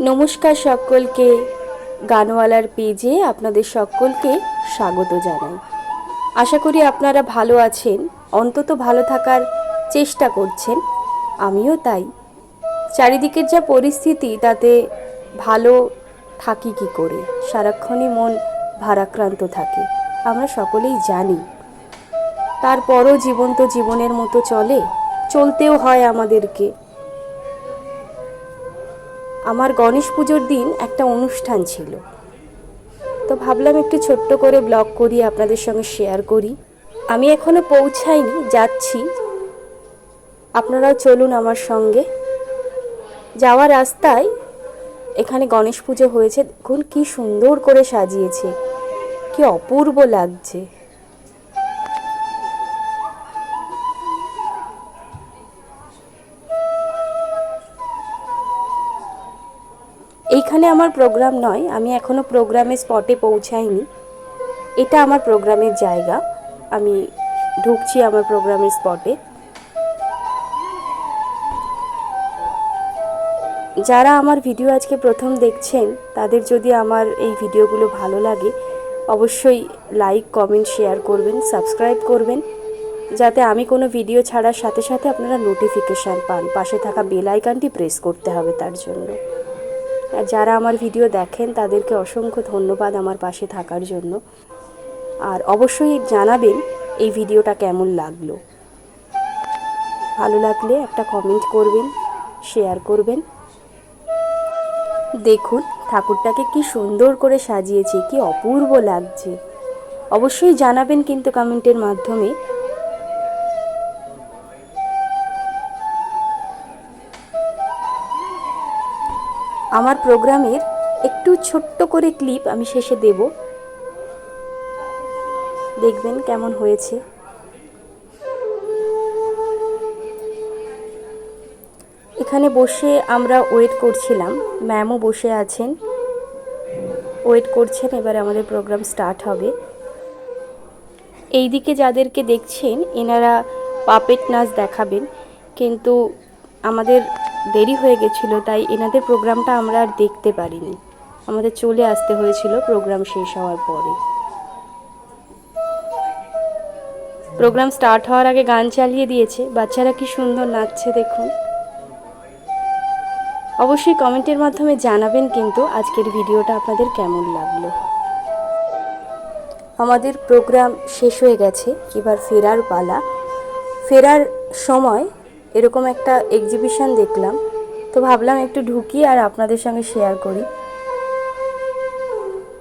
নমস্কার সকলকে, গানওয়ালার পেজে আপনাদের সকলকে স্বাগত জানাই। আশা করি আপনারা ভালো আছেন, অন্তত ভালো থাকার চেষ্টা করছেন। আমিও তাই। চারিদিকের যা পরিস্থিতি তাতে ভালো থাকি কি করে, সারাক্ষণই মন ভারাক্রান্ত থাকে, আমরা সকলেই জানি। তারপরও জীবন তো জীবনের মতো চলতেও হয় আমাদেরকে। আমার গণেশ পুজোর দিন একটা অনুষ্ঠান ছিল, তো ভাবলাম একটু ছোট্ট করে ব্লগ করি, আপনাদের সঙ্গে শেয়ার করি। আমি এখনো পৌঁছাইনি, যাচ্ছি, আপনারাও চলুন আমার সঙ্গে। যাওয়ার রাস্তায় এখানে গণেশ পুজো হয়েছে, দেখুন কি সুন্দর করে সাজিয়েছে, কি অপূর্ব লাগছে। এইখানে আমার প্রোগ্রাম নয়, আমি এখনো প্রোগ্রামের স্পটে পৌঁছাইনি। এটা আমার প্রোগ্রামের জায়গা, আমি ঢুকছি আমার প্রোগ্রামের স্পটে। যারা আমার ভিডিও আজকে প্রথম দেখছেন, তাদের যদি আমার এই ভিডিওগুলো ভালো লাগে অবশ্যই লাইক, কমেন্ট, শেয়ার করবেন, সাবস্ক্রাইব করবেন, যাতে আমি কোনো ভিডিও ছাড়ার সাথে সাথে আপনারা নোটিফিকেশান পান। পাশে থাকা বেল আইকনটি প্রেস করতে হবে তার জন্য। আর যারা আমার ভিডিও দেখেন তাদেরকে অসংখ্য ধন্যবাদ আমার পাশে থাকার জন্য। আর অবশ্যই জানাবেন এই ভিডিওটা কেমন লাগলো। ভালো লাগলে একটা কমেন্ট করবেন, শেয়ার করবেন। দেখুন ঠাকুরটাকে কি সুন্দর করে সাজিয়েছে, কি অপূর্ব লাগছে। অবশ্যই জানাবেন কিন্তু কমেন্টের মাধ্যমে। আমার প্রোগ্রামের একটু ছোট্ট করে ক্লিপ আমি শেষে দেব, দেখবেন কেমন হয়েছে। এখানে বসে আমরা ওয়েট করছিলাম, ম্যামও বসে আছেন, ওয়েট করছেন, এবার আমাদের প্রোগ্রাম স্টার্ট হবে। এই দিকে যাদেরকে দেখছেন এনারা পাপেট নাচ দেখাবেন, কিন্তু আমাদের দেরি হয়ে গেছিলো, তাই এনাদের প্রোগ্রামটা আমরা আর দেখতে পারিনি, আমাদের চলে আসতে হয়েছিল প্রোগ্রাম শেষ হওয়ার পরে। প্রোগ্রাম স্টার্ট হওয়ার আগে গান চালিয়ে দিয়েছে, বাচ্চারা কি সুন্দর নাচছে দেখুন। অবশ্যই কমেন্টের মাধ্যমে জানাবেন কিন্তু আজকের ভিডিওটা আপনাদের কেমন লাগলো। আমাদের প্রোগ্রাম শেষ হয়ে গেছে, এবার ফেরার পালা। ফেরার সময় এরকম একটা এক্সিবিশন দেখলাম, তো ভাবলাম একটু ঢুকি আর আপনাদের সঙ্গে শেয়ার করি।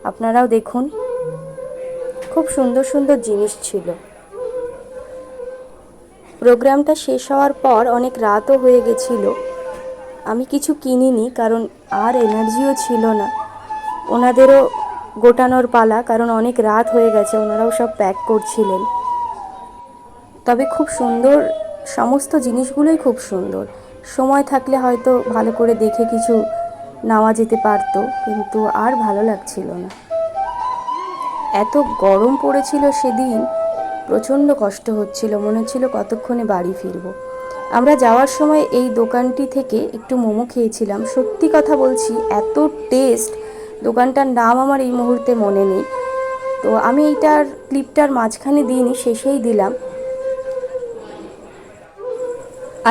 আপনারাও দেখুন, খুব সুন্দর সুন্দর জিনিস ছিল। প্রোগ্রামটা শেষ হওয়ার পর অনেক রাতও হয়ে গেছিল, আমি কিছু কিনিনি কারণ আর এনার্জিও ছিল না। ওনাদেরও গোটানোর পালা, কারণ অনেক রাত হয়ে গেছে, ওনারাও সব প্যাক করছিলেন। তবে খুব সুন্দর, সমস্ত জিনিসগুলোই খুব সুন্দর। সময় থাকলে হয়তো ভালো করে দেখে কিছু নেওয়া যেতে পারতো, কিন্তু আর ভালো লাগছিল না। এত গরম পড়েছিল সেদিন, প্রচণ্ড কষ্ট হচ্ছিল, মনে হচ্ছিল কতক্ষণে বাড়ি ফিরব। আমরা যাওয়ার সময় এই দোকানটি থেকে একটু মোমো খেয়েছিলাম, সত্যি কথা বলছি এত টেস্ট। দোকানটার নাম আমার এই মুহূর্তে মনে নেই, তো আমি এইটার ক্লিপটার মাঝখানে দিইনি, শেষেই দিলাম।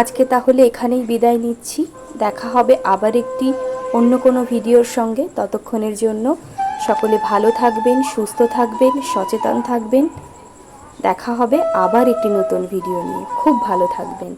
আজকে তাহলে এখানেই বিদায় নিচ্ছি, দেখা হবে আবার একটি অন্য কোনো ভিডিওর সঙ্গে। ততক্ষণের জন্য সকলে ভালো থাকবেন, সুস্থ থাকবেন, সচেতন থাকবেন। দেখা হবে আবার একটি নতুন ভিডিও নিয়ে। খুব ভালো থাকবেন।